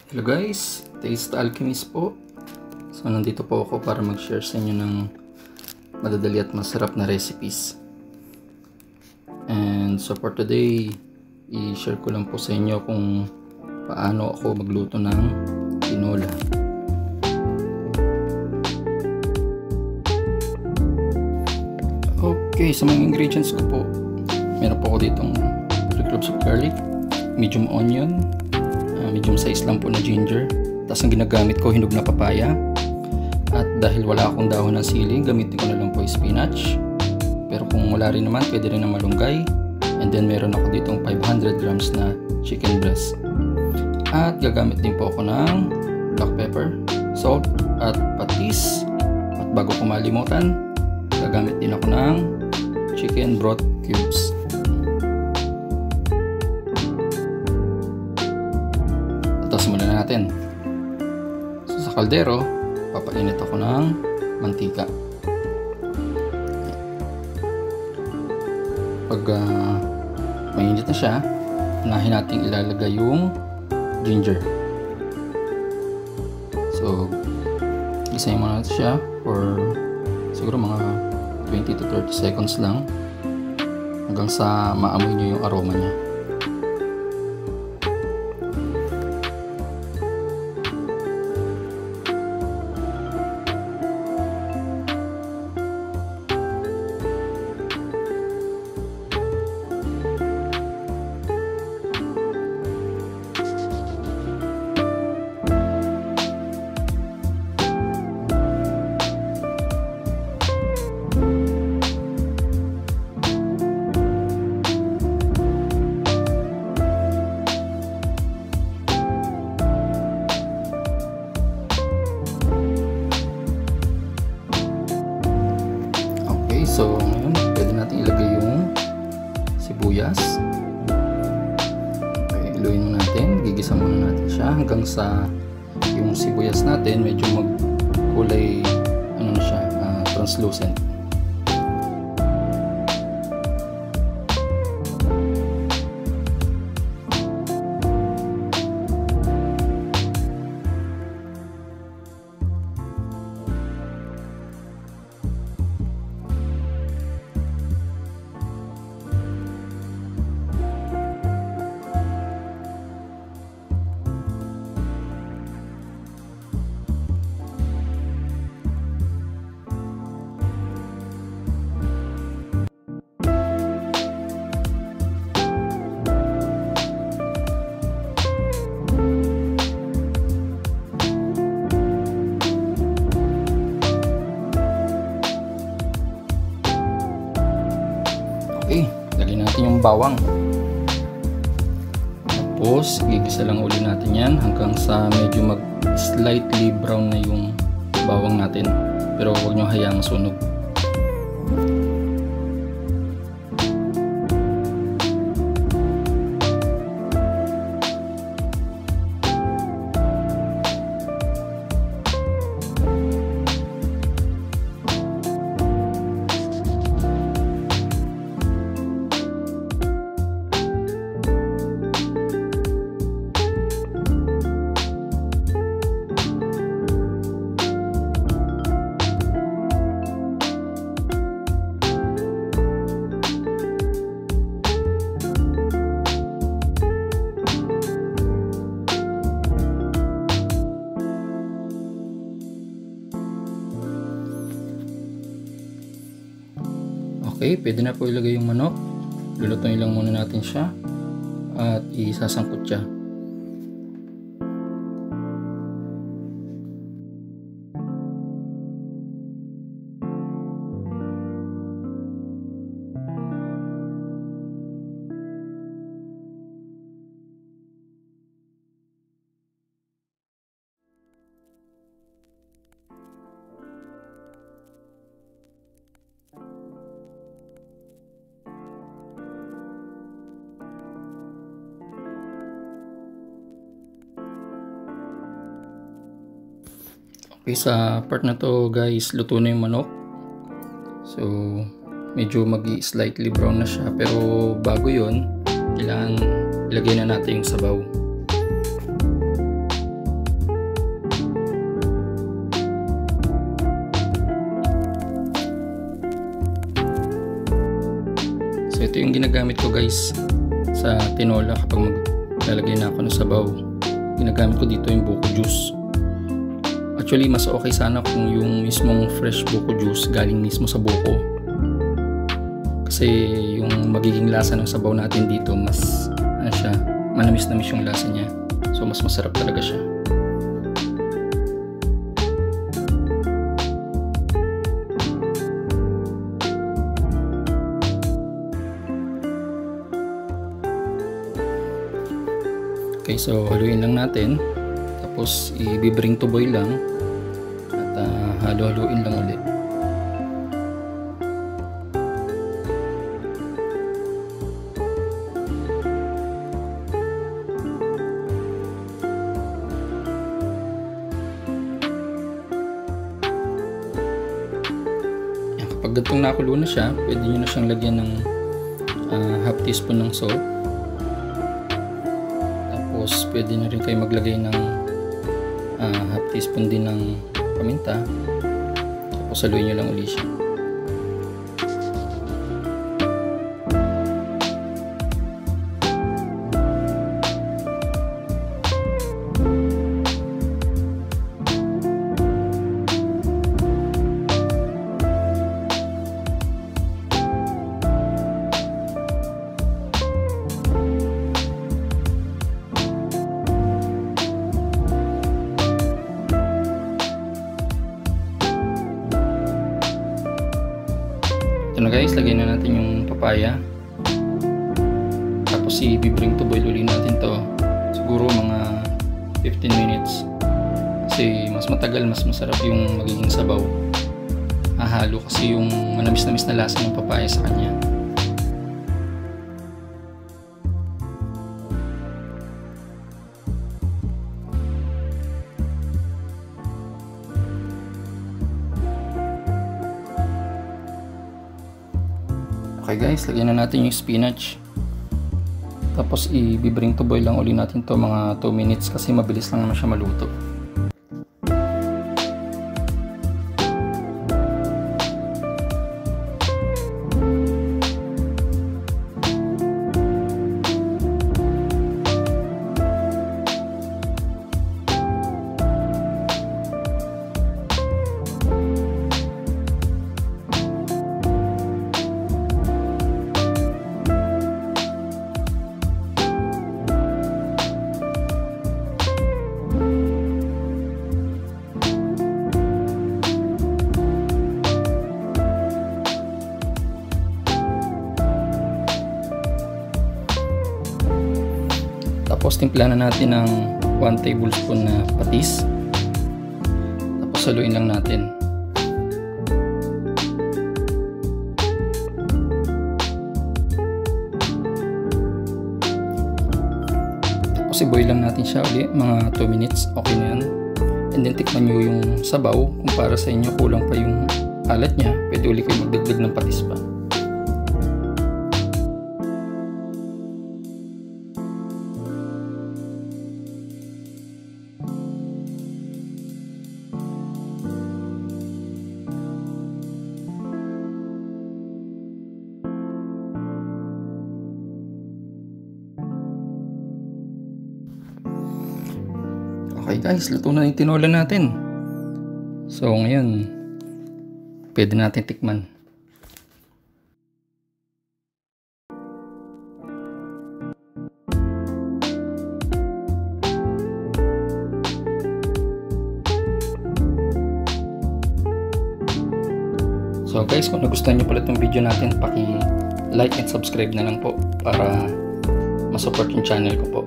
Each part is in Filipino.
Hello guys, Taste Alchemist po. So nandito po ako para mag-share sa inyo ng madadali at masarap na recipes. And so for today, i-share ko lang po sa inyo kung paano ako magluto ng tinola. Okay, sa mga ingredients ko po, meron po ako ditong 3 cloves of garlic, medium onion, medium size lang po na ginger. Tapos ang ginagamit ko, hinog na papaya. At dahil wala akong dahon ng sili, gamitin ko na lang po spinach. Pero kung wala rin naman, pwede rin na malunggay. And then meron ako ditong 500 grams na chicken breast. At gagamit din po ako ng black pepper, salt, at patis. At bago ko malimutan, gagamit din ako ng chicken broth cubes. Tapos muna natin. So, sa kaldero, papainit ako ng mantika. Pag mainit na siya, unahin natin ilalagay yung ginger. So, gisayin muna natin siya for siguro mga 20 to 30 seconds lang hanggang sa maamoy nyo yung aroma niya. So, ngayon, pwede natin ilagay yung sibuyas. Okay, iluin muna natin. Gigisa muna natin siya hanggang sa yung sibuyas natin medyo magkulay, ano na siya, translucent. Okay, lagyan natin yung bawang. Tapos, gigisa lang uli natin yan hanggang sa medyo slightly brown na yung bawang natin. Pero huwag nyo hayaang sunog. Okay, pwede na po ilagay yung manok. Lulutuin lang muna natin siya at isasangkot siya. Okay, sa part na to guys, luto na yung manok. So, medyo slightly brown na siya. Pero bago yun, kailangan ilagay na natin yung sabaw. ito yung ginagamit ko guys sa tinola kapag maglalagay na ako ng sabaw. Ginagamit ko dito yung buko juice. Actually mas okay sana kung yung mismong fresh buko juice galing mismo sa buko, kasi yung magiging lasa ng sabaw natin dito mas ano siya, manamis-namis yung lasa niya, so mas masarap talaga siya. Okay, so haluin lang natin, tapos i-bring to boil lang at halo-haluin lang ulit. Kapag gatong nakulo na siya, pwede nyo na siyang lagyan ng half teaspoon ng salt. Tapos pwede na rin kayo maglagay ng half teaspoon din ng paminta. Tapos haluin nyo lang ulit siya. Ito na guys, lagyan na natin yung papaya. Tapos i-bring to boil ulit natin to. Siguro mga 15 minutes. Kasi mas matagal, mas masarap yung magiging sabaw. Hahalo kasi yung manamis-namis na lasa ng papaya sa kanya. Okay guys, lagyan na natin yung spinach. Tapos i-bring to boil lang ulit natin to mga 2 minutes kasi mabilis lang naman siya maluto. Tapos timpla na natin ng 1 tablespoon na patis. Tapos haluin lang natin. Tapos i-boil lang natin siya ulit mga 2 minutes. Okay na yan. And then tikman nyo yung sabaw. Kung para sa inyo kulang pa yung alat niya, pwede ulit kayo magdagdag ng patis pa. Okay guys, luto na yung tinola natin. So ngayon, pwede natin tikman. So guys, kung nagustuhan nyo pala itong video natin, paki-like and subscribe na lang po para masupport yung channel ko po.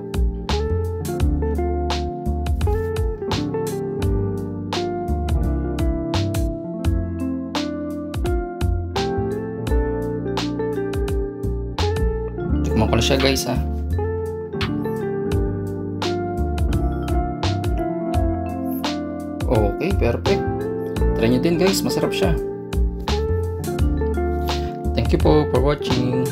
Tikman ko na siya guys ha. Okay, perfect. Try nyo din guys, masarap siya. Thank you po for watching.